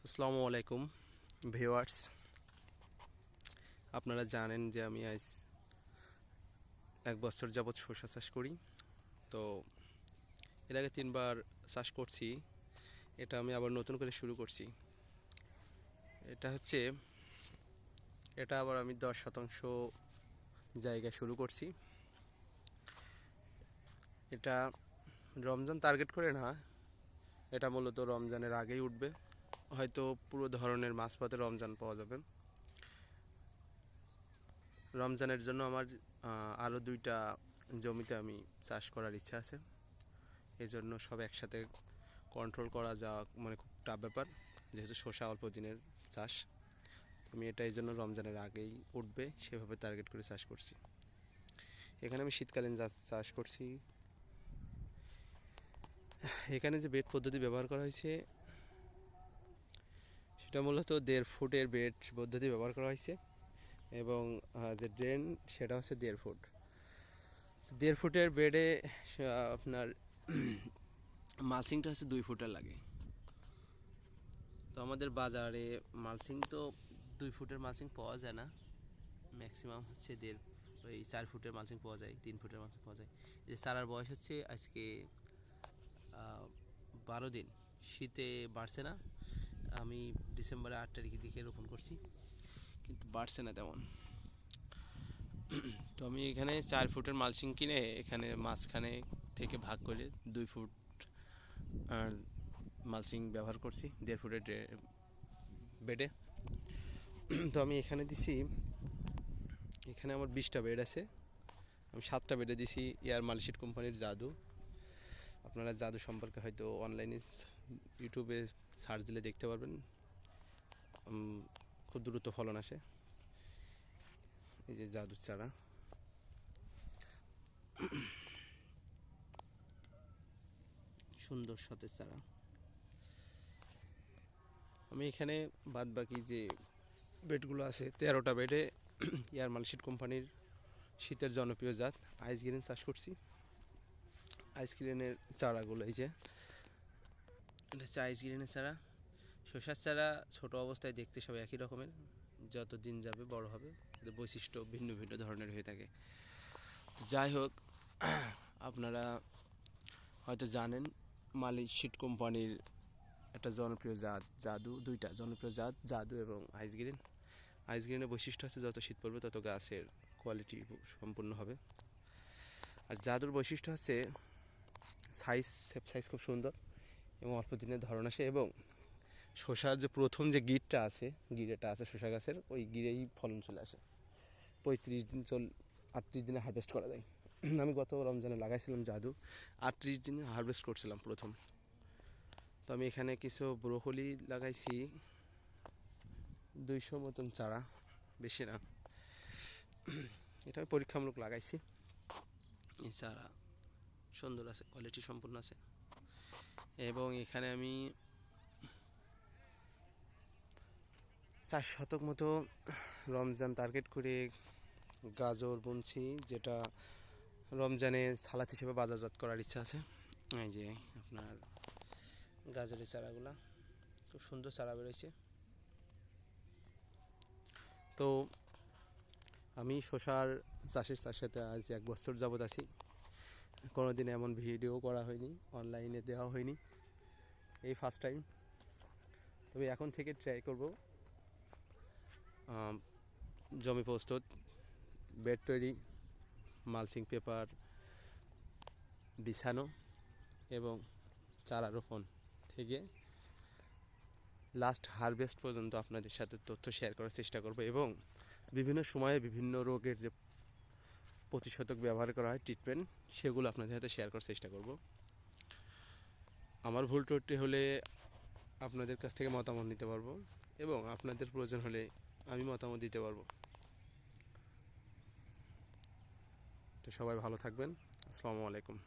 আসসালামু আলাইকুম ভিউয়ার্স, আপনারা জানেন যে আমি আজ 1 বছর যাবৎ শসা চাষ করি। তো এর আগে 3বার চাষ করছি, এটা আমি আবার নতুন করে শুরু করছি। এটা আবার আমি 10% জায়গায় শুরু করছি। এটা রমজান টার্গেট করে না, এটা মূলত রমজানের আগেই উঠবে। হয়তো পুরো ধরনের মাঝপথে রমজান পাওয়া যাবে। রমজানের জন্য আমার আরও 2টা জমিতে আমি চাষ করার ইচ্ছা আছে। এই জন্য সব একসাথে কন্ট্রোল করা যাওয়া মানে খুব টাফ ব্যাপার, যেহেতু শসা অল্প দিনের চাষ। আমি এটা এই জন্য রমজানের আগেই উঠবে সেভাবে টার্গেট করে চাষ করছি। এখানে আমি শীতকালীন চাষ করছি। এখানে যে বেড পদ্ধতি ব্যবহার করা হয়েছে সেটা মূলত 1.5 ফুটের বেড পদ্ধতি ব্যবহার করা হয়েছে, এবং যে ড্রেন সেটা হচ্ছে 1.5 ফুট। 1.5 ফুটের বেডে আপনার মালচিংটা হচ্ছে 2 ফুটের লাগে। তো আমাদের বাজারে মালচিং তো 2 ফুটের মালচিং পাওয়া যায় না, ম্যাক্সিমাম হচ্ছে 4 ফুটের মালচিং পাওয়া যায়, 3 ফুটের মালচিং পাওয়া যায়। এই চারার বয়স হচ্ছে আজকে 12 দিন। শীতে বাড়ছে না, আমি ডিসেম্বরের 8 তারিখের দিকে রোপণ করছি, কিন্তু বাড়ছে না তেমন। তো আমি এখানে 4 ফুটের মালচিং কিনে এখানে মাঝখানে থেকে ভাগ করে 2 ফুট আর মালচিং ব্যবহার করছি 1.5 ফুটের বেডে। তো আমি এখানে দিছি, এখানে আমার 20টা বেড আছে। আমি 7টা বেডে দিছি এয়ার মালশিট কোম্পানির জাদু। আপনারা জাদু সম্পর্কে হয়তো অনলাইনে ইউটিউবে সার্চ দিলে দেখতে পারবেন, খুব দ্রুত ফলন আসে। এই যে জাদুর চারা, সুন্দর সতেজ চারা। আমি এখানে বাদ বাকি যে বেডগুলো আছে 13টা বেডে এয়ার মালশিট কোম্পানির শীতের জনপ্রিয় জাত আইস গ্রিন চাষ করছি। আইস গ্রিনের চারাগুলো এই যে, এটা হচ্ছে আইস গ্রিনের চারা। শসার চারা ছোট অবস্থায় দেখতে সব একই রকমের, যত দিন যাবে বড় হবে, এদের বৈশিষ্ট্য ভিন্ন ভিন্ন ধরনের হয়ে থাকে। যাই হোক, আপনারা হয়তো জানেন মালশিট কোম্পানির একটা জনপ্রিয় জাত জাদু, 2টা জনপ্রিয় জাত জাদু এবং আইস গ্রিন। আইস গ্রিনের বৈশিষ্ট্য আছে যত শীত পড়বে তত গাছের কোয়ালিটি সম্পূর্ণ হবে। আর জাদুর বৈশিষ্ট্য হচ্ছে সাইজ খুব সুন্দর এবং অল্প দিনের ধরন আসে, এবং শসার যে প্রথম যে গিরটা আছে শসা গাছের, ওই গিরেই ফলন চলে আসে। 35 দিন 38 দিনে হারভেস্ট করা যায়। আমি গত রমজানে লাগাইছিলাম জাদু, 38 দিনে হারভেস্ট করছিলাম প্রথম। তো আমি এখানে কিছু ব্রোকলি লাগাইছি, 200 মতন চারা, বেশি না। এটা আমি পরীক্ষামূলক লাগাইছি। এই চারা সুন্দর আছে, কোয়ালিটি সম্পূর্ণ আছে। এবং এখানে আমি 4 শতক মতো রমজান টার্গেট করে গাজর বুনছি, যেটা রমজানে সালাদ হিসেবে বাজারজাত করার ইচ্ছা আছে। এই যে আপনার গাজরের চারাগুলা খুব সুন্দর চারা বেরোইছে। তো আমি শসার চাষের সাথে আজ 1 বছর যাবৎ আছি। কোনোদিন এমন ভিডিও করা হয়নি, অনলাইনে দেওয়া হয়নি, এই ফার্স্ট টাইম। তবে এখন থেকে ট্রাই করব জমি প্রস্তুত, বেড তৈরি, মালচিং পেপার বিছানো এবং চারা রোপণ থেকে লাস্ট হারভেস্ট পর্যন্ত আপনাদের সাথে তথ্য শেয়ার করার চেষ্টা করব, এবং বিভিন্ন সময়ে বিভিন্ন রোগের যে প্রতিষেধক ব্যবহার করা হয় ট্রিটমেন্ট, সেগুলো আপনাদের সাথে শেয়ার করার চেষ্টা করব। আমার ভুল ত্রুটি হলে আপনাদের কাছ থেকে মতামত নিতে পারবো, এবং আপনাদের প্রয়োজন হলে আমি মতামত দিতে পারবো। তো সবাই ভালো থাকবেন। আসসালামু আলাইকুম।